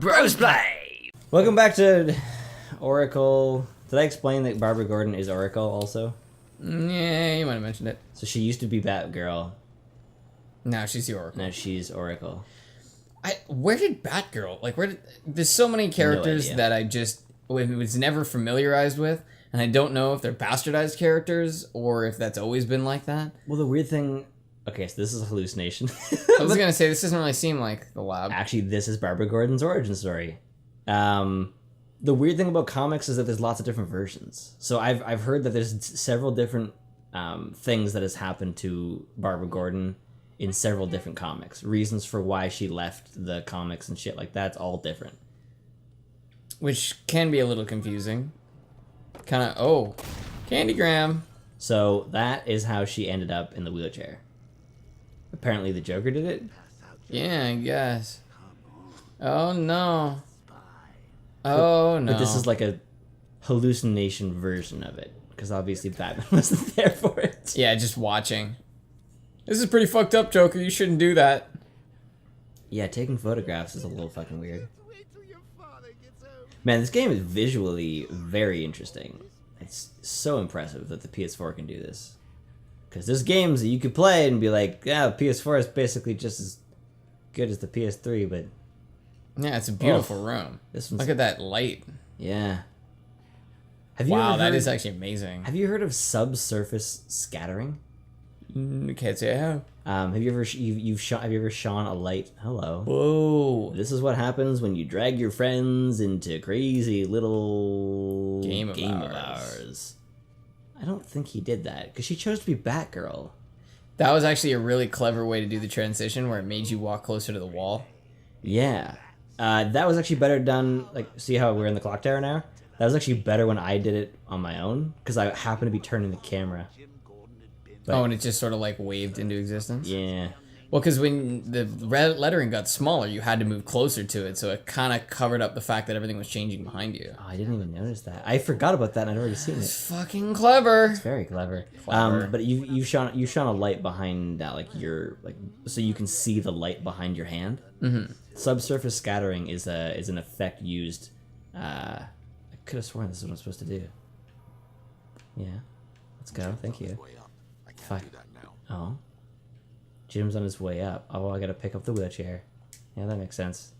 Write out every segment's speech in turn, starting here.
Brosplay! Welcome back to Oracle. Did I explain that Barbara Gordon is Oracle also? Yeah, you might have mentioned it. So she used to be Batgirl. Now she's the Oracle. Now she's Oracle. Where did Batgirl, there's so many characters that I just was never familiarized with, and I don't know if they're bastardized characters or if that's always been like that. Well, the weird thing... Okay, so this is a hallucination. I was gonna say, this doesn't really seem like the lab. Actually, this is Barbara Gordon's origin story. The weird thing about comics is that there's lots of different versions. So I've heard that there's several different things that has happened to Barbara Gordon in several different comics. Reasons for why she left the comics and shit like that's all different. Which can be a little confusing. Kind of, Candygram. So that is how she ended up in the wheelchair. Apparently the Joker did it? Yeah, I guess. Oh no. Oh no. But this is like a hallucination version of it. Because obviously Batman wasn't there for it. Yeah, just watching. This is pretty fucked up, Joker. You shouldn't do that. Yeah, taking photographs is a little fucking weird. Man, this game is visually very interesting. It's so impressive that the PS4 can do this. Because there's games that you could play and be like, yeah, the PS4 is basically just as good as the PS3, but... Yeah, it's a beautiful room. Look at that light. Yeah. Wow, that is actually amazing. Have you heard of subsurface scattering? Can't say I have. Have you ever shone a light? Hello. Whoa. This is what happens when you drag your friends into crazy little game of ours. I don't think he did that because she chose to be Batgirl. That was actually a really clever way to do the transition where it made you walk closer to the wall. Yeah. That was actually better done. Like, see how we're in the clock tower now? That was actually better when I did it on my own because I happened to be turning the camera. But, and it just sort of like waved into existence? Yeah. Well, because when the red lettering got smaller, you had to move closer to it, so it kind of covered up the fact that everything was changing behind you. Oh, I didn't even notice that. I forgot about that and I'd already seen it. It's fucking clever. It's very clever. But you shone a light behind so you can see the light behind your hand. Mm-hmm. Subsurface scattering is an effect used. I could have sworn this is what I'm supposed to do. Yeah. Let's go. Thank you. Fuck. Oh. Jim's on his way up. Oh, I gotta pick up the wheelchair. Yeah, that makes sense.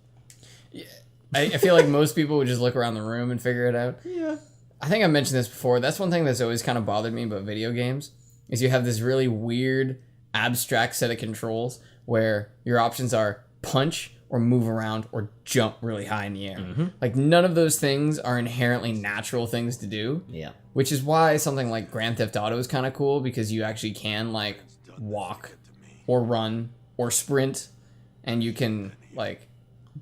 Yeah, I feel like most people would just look around the room and figure it out. Yeah. I think I mentioned this before. That's one thing that's always kind of bothered me about video games, is you have this really weird, abstract set of controls where your options are punch or move around or jump really high in the air. Mm-hmm. Like, none of those things are inherently natural things to do. Yeah. Which is why something like Grand Theft Auto is kind of cool, because you actually can, like, walk or run or sprint, and you can like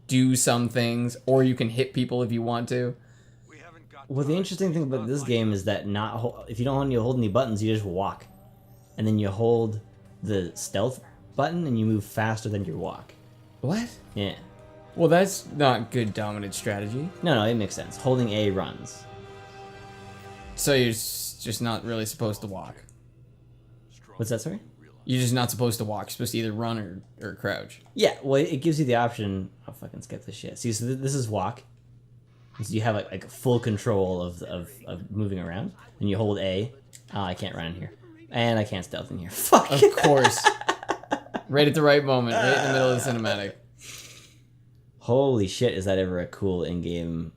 do some things, or you can hit people if you want to. Well, the interesting thing about this game is that if you don't hold any buttons, you just walk, and then you hold the stealth button and you move faster than your walk. What? Yeah. Well, that's not good dominant strategy. No, it makes sense. Holding A runs. So you're just not really supposed to walk. What's that, sorry? You're just not supposed to walk. You're supposed to either run or crouch. Yeah, well, it gives you the option. I'll fucking skip this shit. See, so this is walk. So you have like full control of moving around, and you hold A. Oh, I can't run in here, and I can't stealth in here. Fuck. Of course. Right at the right moment, right in the middle of the cinematic. Holy shit! Is that ever a cool in-game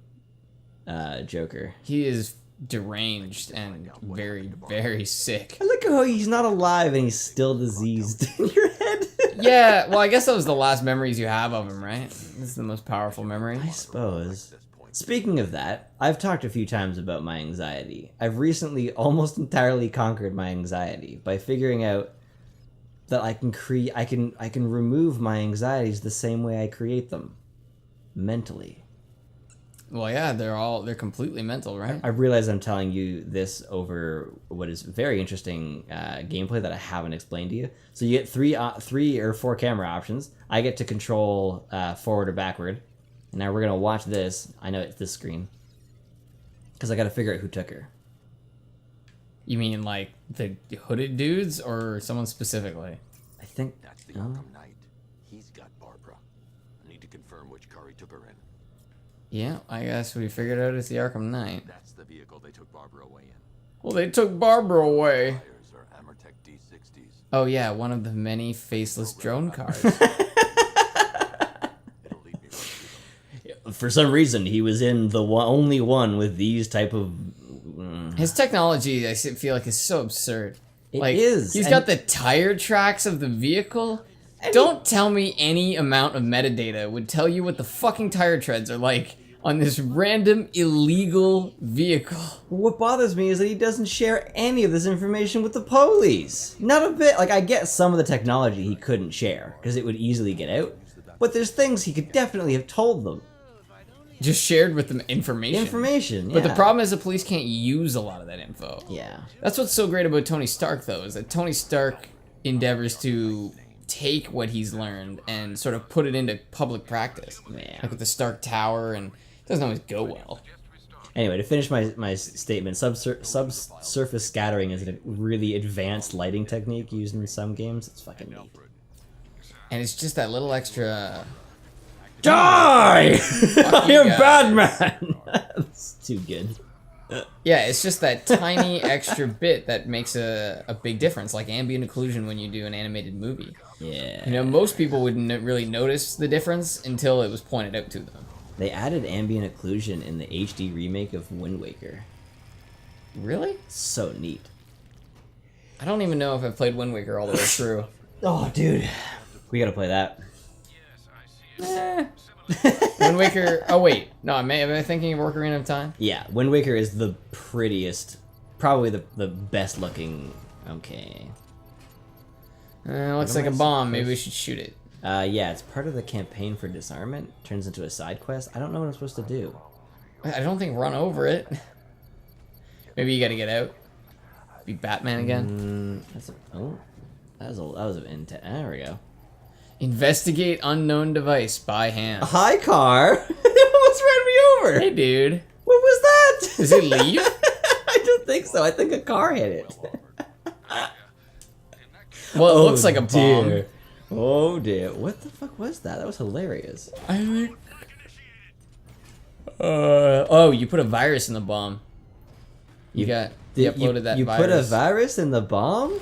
Joker? He is deranged and very, very sick. I look at how he's not alive and he's still diseased in your head. Yeah, well, I guess that was the last memories you have of him, right? This is the most powerful memory. I suppose. Speaking of that, I've talked a few times about my anxiety. I've recently almost entirely conquered my anxiety by figuring out that I can remove my anxieties the same way I create them, mentally. Well, yeah, they're completely mental, right? I realize I'm telling you this over what is very interesting gameplay that I haven't explained to you. So you get three or four camera options. I get to control forward or backward. And now we're gonna watch this. I know it's this screen because I got to figure out who took her. You mean like the hooded dudes or someone specifically? I think that's the Arkham Knight. He's got Barbara. I need to confirm which car he took her in. Yeah, I guess we figured out it's the Arkham Knight. That's the vehicle they took Barbara away in. Well, they took Barbara away. Tires are Amertech D60s. Oh yeah, one of the many faceless drone cars. It'll lead me right to them. For some reason, he was in the only one with these type of. His technology, I feel like, is so absurd. It is, He's and- got the tire tracks of the vehicle. Don't tell me any amount of metadata would tell you what the fucking tire treads are like on this random illegal vehicle. What bothers me is that he doesn't share any of this information with the police. Not a bit. Like, I get some of the technology he couldn't share, because it would easily get out. But there's things he could definitely have told them. Just shared with them information. Yeah. But the problem is the police can't use a lot of that info. Yeah. That's what's so great about Tony Stark, though, is that Tony Stark endeavors to take what he's learned and sort of put it into public practice. Yeah. Like with the Stark Tower, and it doesn't always go well. Anyway, to finish my statement, subsurface scattering is a really advanced lighting technique used in some games. It's fucking neat. And it's just that little extra... Die! I you am guys. Batman! That's too good. Yeah, it's just that tiny extra bit that makes a big difference, like ambient occlusion when you do an animated movie. Yeah. You know, most people wouldn't really notice the difference until it was pointed out to them. They added ambient occlusion in the HD remake of Wind Waker. Really? So neat. I don't even know if I've played Wind Waker all the way through. Oh, dude. We gotta play that. Wind Waker... Oh, wait. No, am I thinking of Ocarina of Time? Yeah, Wind Waker is the prettiest, probably the best looking. Okay. Looks What like am a I bomb. Maybe we supposed- should shoot it. Yeah, it's part of the campaign for disarmament. Turns into a side quest. I don't know what I'm supposed to do. I don't think run over it. Maybe you gotta get out. Be Batman again. That was an intent. There we go. Investigate unknown device by hand. Hi, car. It almost ran me over. Hey, dude. What was that? Does it leave? I don't think so. I think a car hit it. Well, it looks like a bomb. dear. Oh dear. What the fuck was that? That was hilarious. I think. Oh, you put a virus in the bomb. You uploaded that You virus. put a virus in the bomb?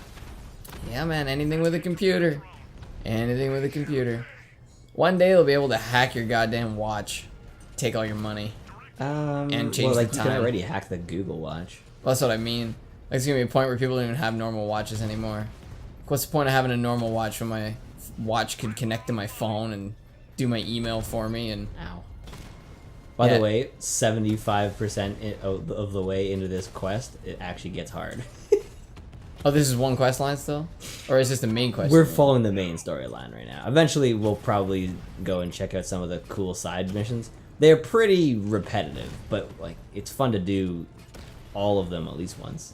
Yeah, man. Anything with a computer. Anything with a computer. One day they'll be able to hack your goddamn watch, take all your money. And change well, like the you can time. already hack the Google Watch. Well, that's what I mean. There's gonna be a point where people don't even have normal watches anymore. What's the point of having a normal watch when my watch could connect to my phone and do my email for me? And Ow. By Yeah. the way, 75% of the way into this quest, it actually gets hard. oh, this is one quest line still, or is this the main quest? We're line? following the main storyline right now. Eventually, we'll probably go and check out some of the cool side missions. They're pretty repetitive, but like it's fun to do all of them at least once.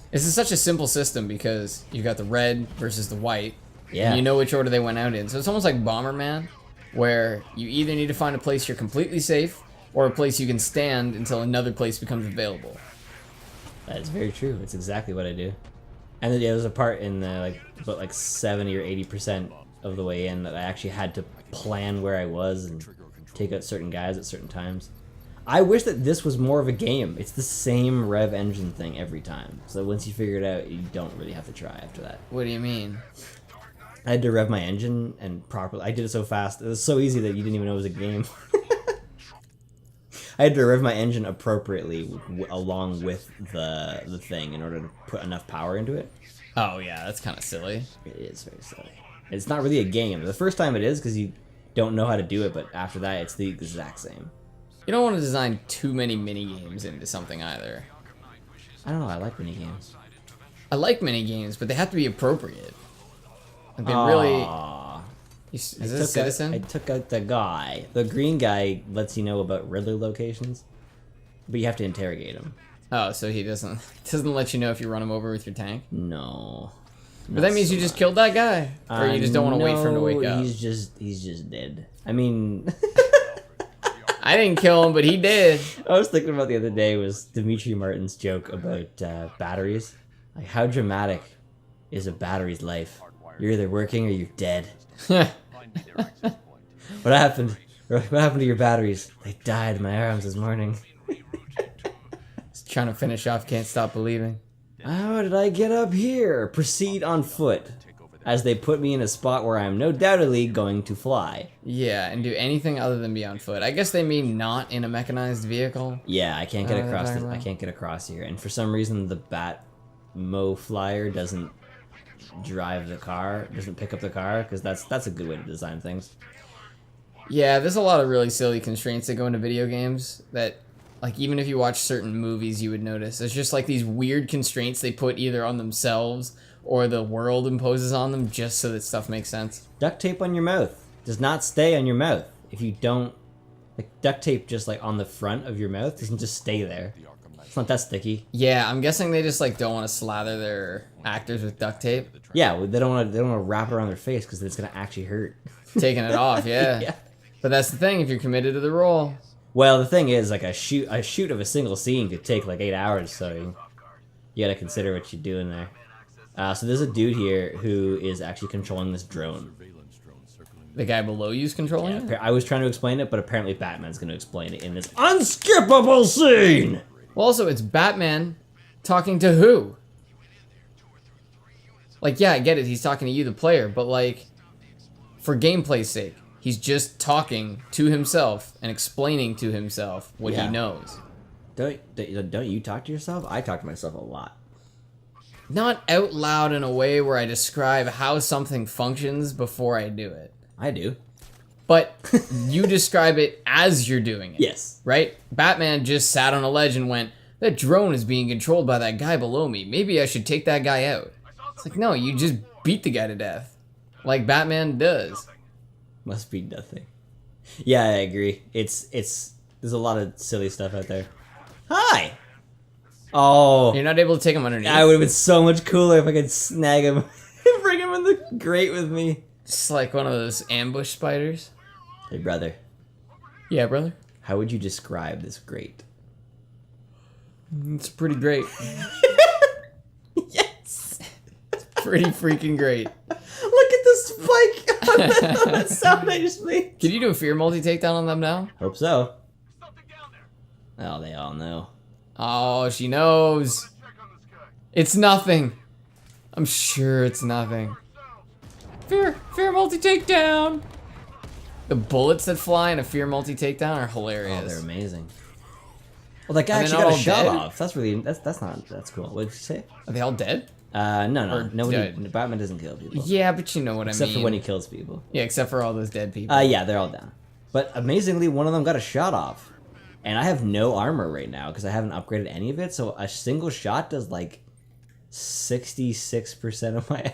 This is such a simple system because you got the red versus the white. Yeah. And you know which order they went out in. So it's almost like Bomberman, where you either need to find a place you're completely safe, or a place you can stand until another place becomes available. That is very true. It's exactly what I do. And then, yeah, there's a part in the about 70 or 80% of the way in that I actually had to plan where I was and take out certain guys at certain times. I wish that this was more of a game. It's the same rev engine thing every time. So once you figure it out, you don't really have to try after that. What do you mean? I had to rev my engine and properly. I did it so fast. It was so easy that you didn't even know it was a game. I had to rev my engine appropriately along with the thing in order to put enough power into it. Oh yeah, that's kind of silly. It is very silly. It's not really a game. The first time it is because you don't know how to do it, but after that, it's the exact same. You don't want to design too many mini games into something either. I don't know. I like mini games. I like mini games, but they have to be appropriate. Like they really. Is this a citizen? I took out the guy. The green guy lets you know about Riddler locations, but you have to interrogate him. Oh, so he doesn't let you know if you run him over with your tank. No. But that means you just killed that guy, or you just don't want to wait for him to wake up. He's just dead. I mean, I didn't kill him, but he did. I was thinking about the other day was Dimitri Martin's joke about batteries. Like, how dramatic is a battery's life? You're either working or you're dead. What happened? Or like, what happened to your batteries? They died in my arms this morning. Just trying to finish off Can't Stop Believing. How did I get up here? Proceed on foot, as they put me in a spot where I am no doubtedly going to fly. Yeah, and do anything other than be on foot. I guess they mean not in a mechanized vehicle. Yeah, I can't get Oh, across. that's I can't get across here, and for some reason the Batmo flyer doesn't drive the car, doesn't pick up the car, because that's a good way to design things. Yeah, there's a lot of really silly constraints that go into video games that, like, even if you watch certain movies, you would notice. There's just, like, these weird constraints they put either on themselves or the world imposes on them just so that stuff makes sense. Duct tape on your mouth does not stay on your mouth. If you don't, like, duct tape just, like, on the front of your mouth doesn't just stay there. It's not that sticky. Yeah, I'm guessing they just, like, don't want to slather their actors with duct tape. Yeah, they don't want to wrap it around their face because it's going to actually hurt. Taking it off, yeah. Yeah. But that's the thing, if you're committed to the role. Well, the thing is, like, a shoot of a single scene could take, like, 8 hours, so you got to consider what you're doing there. So there's a dude here who is actually controlling this drone. The guy below you's controlling it? I was trying to explain it, but apparently Batman's going to explain it in this unskippable scene! Well, also, it's Batman talking to who? Like, yeah, I get it, he's talking to you, the player, but, like, for gameplay's sake, he's just talking to himself and explaining to himself what he knows. Don't you talk to yourself? I talk to myself a lot. Not out loud in a way where I describe how something functions before I do it. I do. But you describe it as you're doing it. Yes. Right? Batman just sat on a ledge and went, that drone is being controlled by that guy below me. Maybe I should take that guy out. It's like, no, you just beat the guy to death. Like Batman does. Must be nothing. Yeah, I agree. It's there's a lot of silly stuff out there. Hi! Oh. You're not able to take him underneath. I would have been so much cooler if I could snag him and bring him in the grate with me. Just like one of those ambush spiders. Hey, brother. Yeah, brother. How would you describe this grate? It's pretty great. Yes! Pretty freaking great. Look at the spike on that sound I just made. Can you do a fear multi-takedown on them now? Hope so. Oh, they all know. Oh, she knows. It's nothing. I'm sure it's nothing. Fear multi-takedown. The bullets that fly in a fear multi-takedown are hilarious. Oh, they're amazing. Well, that guy Are they actually not got a all shot dead? off. That's cool. What did you say? Are they all dead? No. Or Nobody. dead. Batman doesn't kill people. Yeah, but you know what I Except mean. for when he kills people. Yeah, except for all those dead people. Yeah, they're all down. But amazingly, one of them got a shot off. And I have no armor right now because I haven't upgraded any of it. So a single shot does like 66% of my...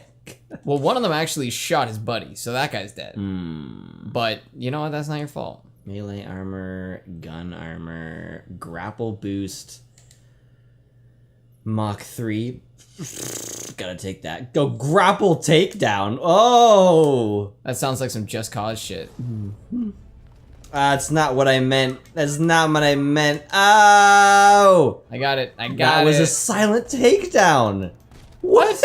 Well, one of them actually shot his buddy, so that guy's dead. Hmm. But you know what? That's not your fault. Melee armor, gun armor, grapple boost, Mach 3. Gotta take that. Go grapple takedown. Oh! That sounds like some Just Cause shit. That's not what I meant. That's not what I meant. Oh! I got it. That was a silent takedown. What?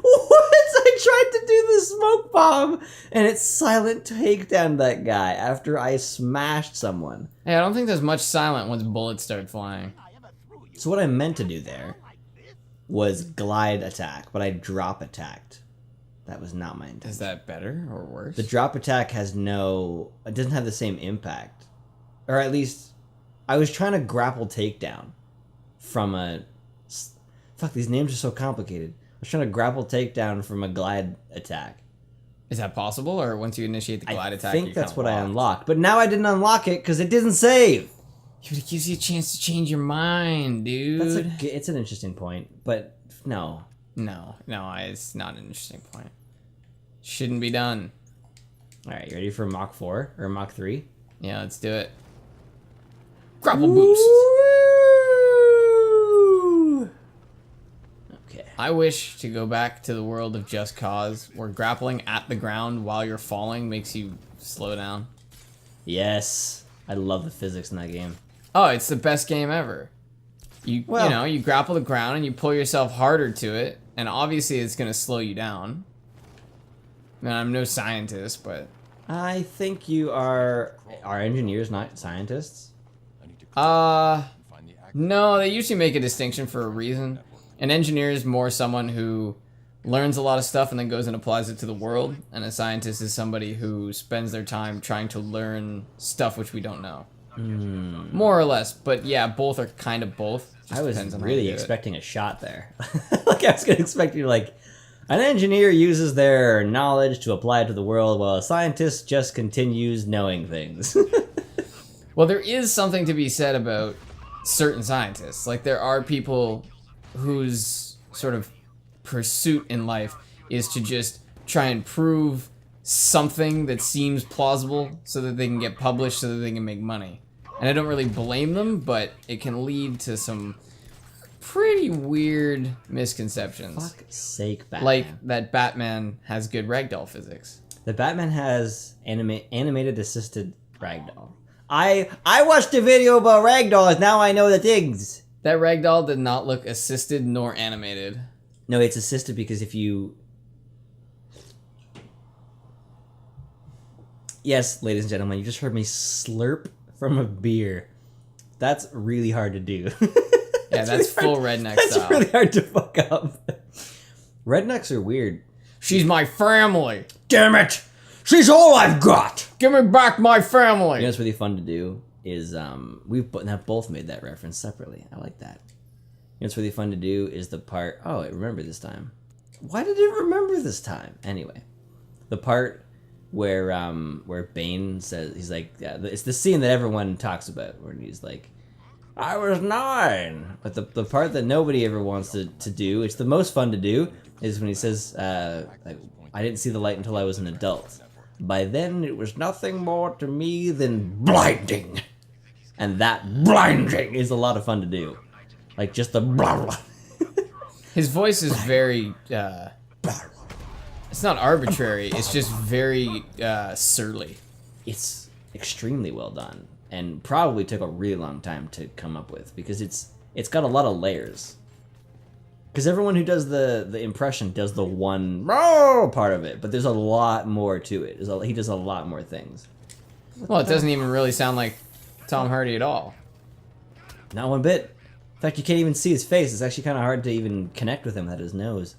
What? I tried to do the smoke bomb, and it's silent takedown that guy after I smashed someone. Hey, I don't think there's much silent once bullets start flying. So what I meant to do there was glide attack, but I drop attacked. That was not my intention. Is that better or worse? The drop attack it doesn't have the same impact. Or at least, I was trying to grapple takedown from a... Fuck, these names are so complicated. I was trying to grapple takedown from a glide attack. Is that possible, or once you initiate the glide attack, I think you're that's kinda what I locked? unlocked. But now I didn't unlock it because it didn't save. But it gives you a chance to change your mind, dude. It's an interesting point, but no. No, it's not an interesting point. Shouldn't be done. All right, you ready for Mach 4 or Mach 3? Yeah, let's do it. Grapple boost. Okay. I wish to go back to the world of Just Cause, where grappling at the ground while you're falling makes you slow down. Yes, I love the physics in that game. Oh, it's the best game ever. You grapple the ground and you pull yourself harder to it, and obviously it's gonna slow you down. I mean, I'm no scientist, but I think you are engineers, not scientists. No, they usually make a distinction for a reason. An engineer is more someone who learns a lot of stuff and then goes and applies it to the world, and a scientist is somebody who spends their time trying to learn stuff which we don't know. More or less, but yeah, both are kind of both. Just I was depends on how really you do it. expecting a shot there. Like I was gonna expect you to, like, an engineer uses their knowledge to apply it to the world, while a scientist just continues knowing things. Well, there is something to be said about certain scientists. Like, there are people whose sort of pursuit in life is to just try and prove something that seems plausible so that they can get published, so that they can make money. And I don't really blame them, but it can lead to some pretty weird misconceptions. Fuck's sake, Batman. Like that Batman has good ragdoll physics. The Batman has animated assisted ragdoll. I watched a video about ragdolls, now I know the things. That ragdoll did not look assisted nor animated. No, it's assisted because if you... Yes, ladies and gentlemen, you just heard me slurp from a beer. That's really hard to do. Yeah, that's full redneck That's style. really hard to fuck up. Rednecks are weird. She's my family. Damn it! She's all I've got! Give me back my family. You know what's really fun to do is, we've both made that reference separately. I like that. You know what's really fun to do is the part... Oh, I remember this time. Why did it remember this time? Anyway. The part where Bane says... He's like... Yeah, it's the scene that everyone talks about, where he's like... I was 9! But the part that nobody ever wants to do, it's the most fun to do, is when he says, like, I didn't see the light until I was an adult. By then, it was nothing more to me than blinding. And that blinding is a lot of fun to do. Like, just the blah, blah. His voice is very, it's not arbitrary, it's just very, surly. It's extremely well done. And probably took a really long time to come up with. Because it's got a lot of layers. Because everyone who does the impression does the one part of it. But there's a lot more to it. He does a lot more things. Well, it doesn't even really sound like Tom Hardy at all. Not one bit. In fact, you can't even see his face. It's actually kind of hard to even connect with him without his nose.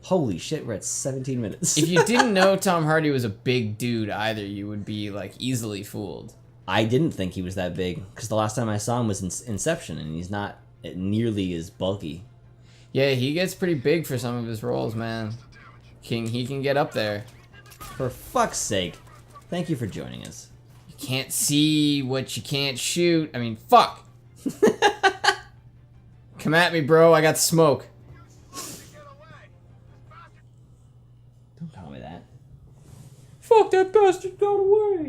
Holy shit, we're at 17 minutes. If you didn't know Tom Hardy was a big dude either, you would be, like, easily fooled. I didn't think he was that big, because the last time I saw him was in Inception, and he's not nearly as bulky. Yeah, he gets pretty big for some of his roles, man. He can get up there. For fuck's sake, thank you for joining us. You can't see what you can't shoot. I mean, fuck! Come at me, bro, I got smoke. Don't call me that. Fuck, that bastard got away!